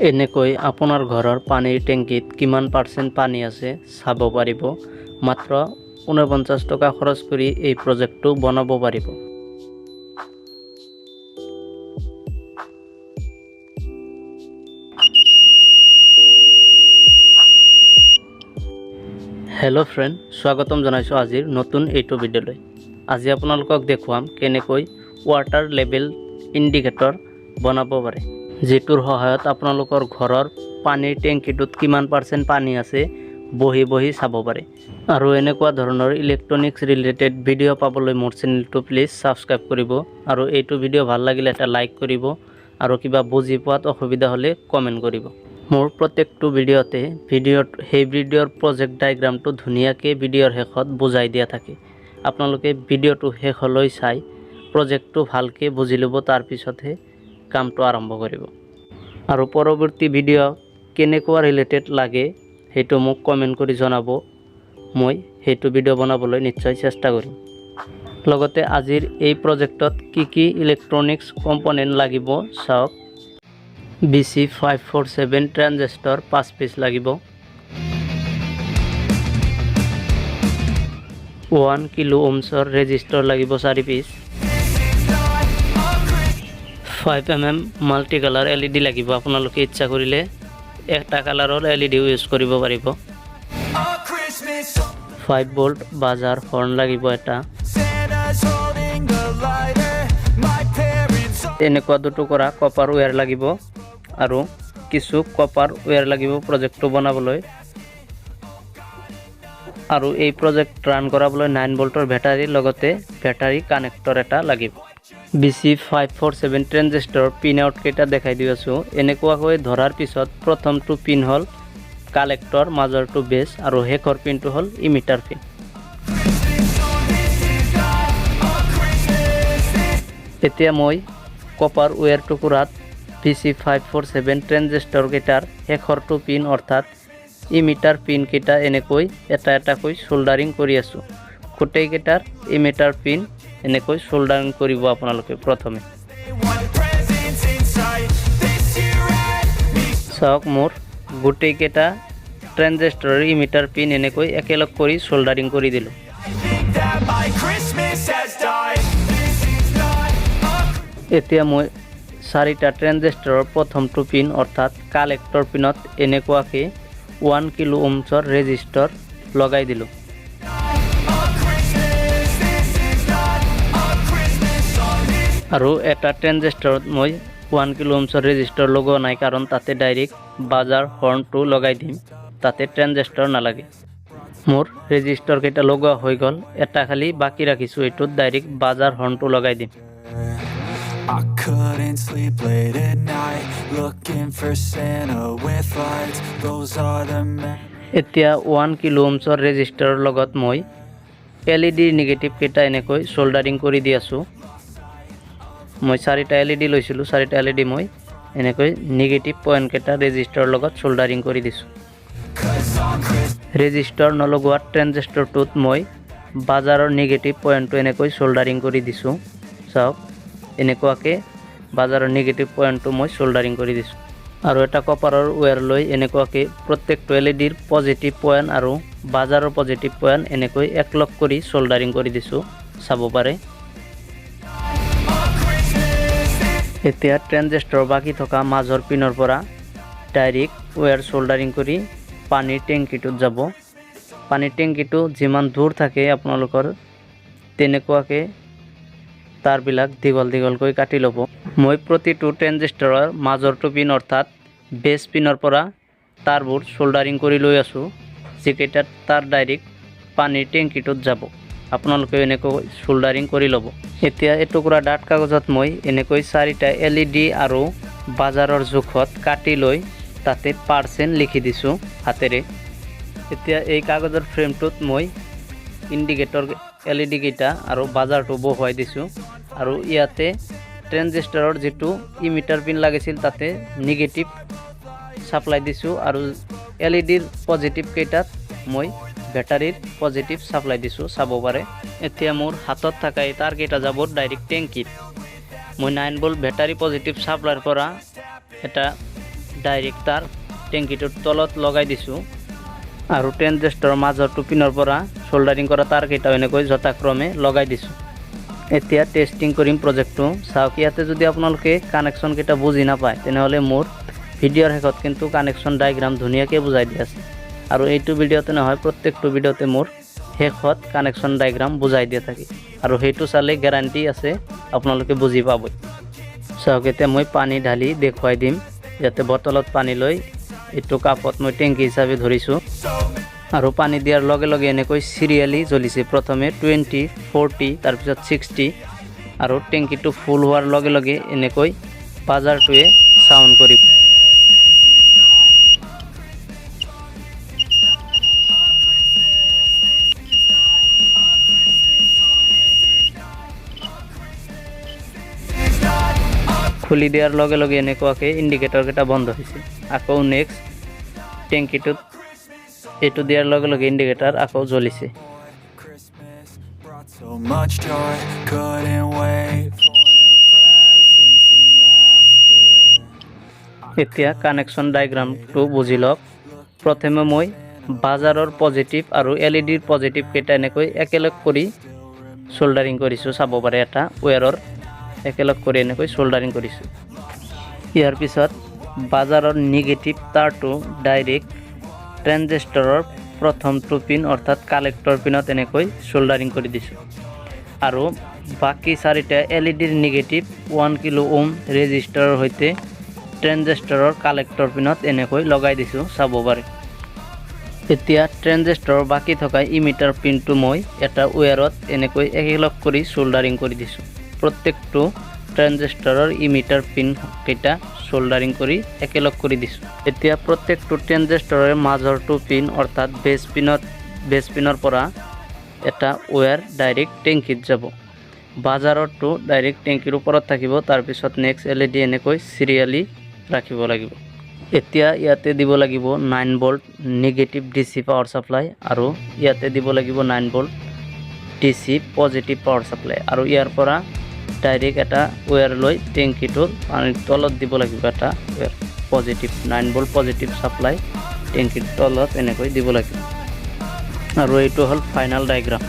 এনেকৈ আপোনাৰ ঘৰৰ পানীৰ টেংকিত কিমান পাৰ্চেণ্ট পানী আছে চাব পাৰিব। মাত্ৰ 49 টকা খৰচ কৰি এই প্ৰজেক্টটো বনাব পাৰিব। হেল্ল' ফ্ৰেণ্ড, স্বাগতম জনাইছোঁ আজিৰ নতুন এইটো ভিডিঅ'লৈ। আজি আপোনালোকক দেখুৱাম কেনেকৈ ৱাটাৰ লেভেল ইণ্ডিকেটৰ বনাব পাৰে, যিটোৰ সহায়ত আপোনালোকৰ ঘৰৰ পানীৰ টেংকিটোত কিমান পাৰ্চেণ্ট পানী আছে বহি চাব পাৰে। আৰু এনেকুৱা ধৰণৰ ইলেক্ট্ৰনিক্স ৰিলেটেড ভিডিঅ' পাবলৈ মোৰ চেনেলটো প্লিজ ছাবস্ক্ৰাইব কৰিব। আৰু এইটো ভিডিঅ' ভাল লাগিলে এটা লাইক কৰিব আৰু কিবা বুজি পোৱাত অসুবিধা হ'লে কমেণ্ট কৰিব। মোৰ প্ৰত্যেকটো ভিডিঅ'তে সেই ভিডিঅ'ৰ প্ৰজেক্ট ডায়াগ্ৰামটো ধুনীয়াকৈ ভিডিঅ'ৰ শেষত বুজাই দিয়া থাকে। আপোনালোকে ভিডিঅ'টো শেষলৈ চাই প্ৰজেক্টটো ভালকৈ বুজি ল'ব, তাৰপিছতহে কামটো আৰম্ভ কৰিব। আৰু পৰৱৰ্তী ভিডিঅ' কেনেকুৱা ৰিলেটেড লাগে সেইটো মোক কমেণ্ট কৰি জনাব। মই সেইটো ভিডিঅ' বনাবলৈ নিশ্চয় চেষ্টা কৰিম। লগতে আজিৰ এই প্ৰজেক্টত কি ইলেক্ট্ৰনিক্স কম্পনেণ্ট লাগিব চাওক। BC547 ট্ৰানজিস্টৰ 5 পিচ লাগিব। 1 কিলো ওহমছৰ ৰেজিস্টৰ লাগিব 4 পিচ। 5 mm মাল্টি কালাৰ LED লাগিব। আপোনালোকে ইচ্ছা কৰিলে একটা কালাৰৰ LED ইউজ কৰিব পাৰিব। 5 ভোল্ট বাজাৰ হৰ্ন লাগিব এটা। এনেকুৱা দুটুকুৰা কপাৰ ৱায়াৰ লাগিব আৰু কিছু কপাৰ ৱায়াৰ লাগিব প্ৰজেক্টটো বনাবলৈ। আৰু এই প্ৰজেক্ট ৰান কৰাবলৈ 9 ভোল্টৰ বেটাৰী লগতে বেটাৰী কানেক্টৰ এটা লাগিব। BC547 ট্ৰানজিস্টৰ পিন আউট কেইটা দেখাই দি আছোঁ। এনেকুৱাকৈ ধৰাৰ পিছত প্ৰথমটো পিন হ'ল কালেক্টৰ, মাজৰটো বেছ আৰু শেষৰ পিনটো হ'ল ইমিটাৰ পিন। এতিয়া মই কপাৰ ৱায়াৰ টুকুৰাত BC547 ট্ৰানজিস্টৰ কেইটাৰ শেষৰটো পিন অৰ্থাৎ ইমিটাৰ পিন কেইটা এনেকৈ এটাকৈ সোল্ডাৰিং কৰি আছোঁ। গোটেইকেইটাৰ ইমিটাৰ পিন এনেকৈ সোল্ডাৰিং কৰিব আপোনালোকে প্ৰথমে। চাওক, মোৰ গোটেইকেইটা ট্ৰানজিস্টৰৰ ইমিটাৰ পিন এনেকৈ একেলগ কৰি সোল্ডাৰিং কৰি দিলোঁ। এতিয়া মই 4টা ট্ৰানজিস্টৰৰ প্ৰথমটো পিন অৰ্থাৎ কালেক্টৰ পিনত এনেকুৱাকৈ 1 কিলো ওহমছৰ ৰেজিস্টৰ লগাই দিলোঁ। আৰু এটা ট্ৰানজিস্টৰত মই 1 কিলো ওহমছৰ ৰেজিস্টৰ লগোৱা নাই, কাৰণ তাতে ডাইৰেক্ট বাজাৰ হৰ্নটো লগাই দিম, তাতে ট্ৰানজিস্টৰ নালাগে। মোৰ ৰেজিস্টৰ কেইটা লগোৱা হৈ গ'ল, এটা খালি বাকী ৰাখিছোঁ, এইটোত ডাইৰেক্ট বাজাৰ হৰ্নটো লগাই দিম। I couldn't sleep late at night, looking for Santa with lights. Those are the এতিয়া 1 কিলো ওহমছৰ ৰেজিস্টৰৰ লগত মই LED নিগেটিভ কেইটা এনেকৈ সোল্ডাৰিং কৰি দি আছোঁ। মই 4টা LED লৈছিলোঁ, 4টা LED মই এনেকৈ নিগেটিভ পইণ্ট কেইটা ৰেজিস্টৰৰ লগত সোল্ডাৰিং কৰি দিছোঁ। ৰেজিস্টৰ নলগোৱা ট্ৰানজিস্টৰটোত মই বাজাৰৰ নিগেটিভ পইণ্টটো এনেকৈ সোল্ডাৰিং কৰি দিছোঁ। চাওক, এনেকুৱাকৈ বাজাৰৰ নিগেটিভ পইণ্টটো মই সোল্ডাৰিং কৰি দিছোঁ। আৰু এটা কপাৰৰ ৱায়াৰ লৈ এনেকুৱাকৈ প্ৰত্যেকটো LEDৰ পজিটিভ পইণ্ট আৰু বাজাৰৰ পজিটিভ পইণ্ট এনেকৈ একলগ কৰি সোল্ডাৰিং কৰি দিছোঁ, চাব পাৰে। এতিয়া ট্ৰানজিস্টৰ বাকী থকা মাজৰ পিনৰ পৰা ডাইৰেক্ট ৱায়াৰ সোল্ডাৰিং কৰি পানীৰ টেংকিটোত যাব। পানীৰ টেংকিটো যিমান দূৰ থাকে আপোনালোকৰ তেনেকুৱাকৈ তাৰবিলাক দীঘলকৈ কাটি ল'ব। মই প্ৰতিটো ট্ৰানজিস্টৰৰ মাজৰটো পিন অৰ্থাৎ বেছ পিনৰ পৰা তাৰবোৰ সোল্ডাৰিং কৰি লৈ আছোঁ, যিকেইটাত তাৰ ডাইৰেক্ট পানীৰ টেংকিটোত যাব। আপোনালোকে এনেকৈ সোল্ডাৰিং কৰি ল'ব। এতিয়া এটুকুৰা ডাঠ কাগজত মই এনেকৈ 4টা LED আৰু বাজাৰৰ জোখত কাটি লৈ তাতে পাৰ্চেণ্ট লিখি দিছোঁ হাতেৰে। এতিয়া এই কাগজৰ ফ্ৰেমটোত মই ইণ্ডিকেটৰ LED কেইটা আৰু বাজাৰটো বহুৱাই দিছোঁ। আৰু ইয়াতে ট্ৰানজিস্টৰৰ যিটো ইমিটাৰ পিন লাগিছিল তাতে নিগেটিভ সাপ্লাই দিছোঁ, আৰু LEDৰ পজিটিভ কেইটাত মই বেটাৰীৰ পজিটিভ সাপ্লাই দিছোঁ, চাব পাৰে। এতিয়া মোৰ হাতত থকা এই তাৰ কেইটা যাব ডাইৰেক্ট টেংকিত। মই 9 ভোল্ট বেটাৰী পজিটিভ সাপ্লাইৰ পৰা এটা ডাইৰেক্ট তাৰ টেংকিটোৰ তলত লগাই দিছোঁ আৰু ট্ৰানজিস্টৰৰ মাজৰটো পিনৰ পৰা সোল্ডাৰিং কৰা তাৰকেইটাও এনেকৈ যথাক্ৰমে লগাই দিছোঁ। এতিয়া টেষ্টিং কৰিম প্ৰজেক্টটো। চাওক ইয়াতে যদি আপোনালোকে কানেকশ্যন কেইটা বুজি নাপায় তেনেহ'লে মোৰ ভিডিঅ'ৰ শেষত কিন্তু কানেকশ্যন ডায়াগ্ৰাম ধুনীয়াকৈ বুজাই দিয়া আছে আৰু এইটো ভিডিঅ'তে নহয় প্ৰত্যেকটো ভিডিঅ'তে মোৰ শেষত কানেকশ্যন ডায়াগ্ৰাম বুজাই দিয়া থাকে আৰু সেইটো চালে গ্যাৰান্টি আছে আপোনালোকে বুজি পাব। চাওক এতিয়া মই পানী ঢালি দেখুৱাই দিম। ইয়াতে বটলত পানী লৈ এইটো কাপত মই টেংকি হিচাপে ধৰিছোঁ আৰু পানী দিয়াৰ লগে লগে এনেকৈ সিৰিয়ালি জ্বলিছে। প্ৰথমে 20, 40 তাৰপিছত 60 আৰু টেংকিটো ফুল হোৱাৰ লগে লগে এনেকৈ বাজাৰটোৱে সাউণ্ড কৰিব। খুলি দিয়াৰ লগে লগে এনেকুৱাকৈ ইণ্ডিকেটৰকেইটা বন্ধ হৈছে। আকৌ নেক্সট টেংকিটোত এইটো দিয়াৰ লগে লগে ইণ্ডিকেটাৰ আকৌ জ্বলিছে। So much joy, couldn't wait for the presents and laughter. এতিয়া কানেকশ্যন ডায়াগ্ৰামটো বুজি লওক। প্ৰথমে মই বাজাৰৰ পজিটিভ আৰু এলইডিৰ পজিটিভ কেইটা এনেকৈ একেলগ কৰি সোল্ডাৰিং কৰিছোঁ। চাব পাৰে এটা ওয়্যাৰৰ একেলগ কৰি এনেকৈ সোল্ডাৰিং কৰিছোঁ। ইয়াৰ পিছত বাজাৰৰ নিগেটিভ তাৰটো ডাইৰেক্ট ট্ৰানজিস্টৰৰ প্ৰথমটো পিন অৰ্থাৎ কালেক্টৰ পিনত এনেকৈ সোল্ডাৰিং কৰি দিছোঁ আৰু বাকি চাৰিটা এলইডিৰ নিগেটিভ 1 কিলো ওম ৰেজিষ্টাৰৰ সৈতে ট্ৰানজিস্টৰৰ কালেক্টৰ পিনত এনেকৈ লগাই দিছোঁ। চাব পাৰে। এতিয়া ট্ৰানজিস্টৰৰ বাকি থকা ইমিটাৰ পিনটো মই এটা ওয়্যাৰত এনেকৈ একেলগ কৰি সোল্ডাৰিং কৰি দিছোঁ। প্ৰত্যেকটো ট্ৰানজিস্টৰৰ ইমিটাৰ পিন কেইটা সোল্ডাৰিং কৰি একেলগ কৰি দিছোঁ। এতিয়া প্ৰত্যেকটো ট্ৰানজিস্টৰৰ মাজৰটো পিন অৰ্থাৎ বেছ পিনৰ পৰা এটা ওয়্যাৰ ডাইৰেক্ট টেংকিত যাব। বাজাৰৰটো ডাইৰেক্ট টেংকিৰ ওপৰত থাকিব। তাৰপিছত নেক্সট এলইডি এনেকৈ সিৰিয়ালি ৰাখিব লাগিব। এতিয়া ইয়াতে দিব লাগিব 9 volt negative DC power supply আৰু ইয়াতে দিব লাগিব 9 volt DC positive power supply আৰু ইয়াৰ পৰা ডাইৰেক্ট এটা ওয়্যাৰ লৈ টেংকিটোৰ পানীৰ তলত দিব লাগিব এটা wire positive 9 volt positive supply টেংকিৰ তলত এনেকৈ দিব লাগিব আৰু এইটো হ'ল ফাইনাল ডায়াগ্ৰাম।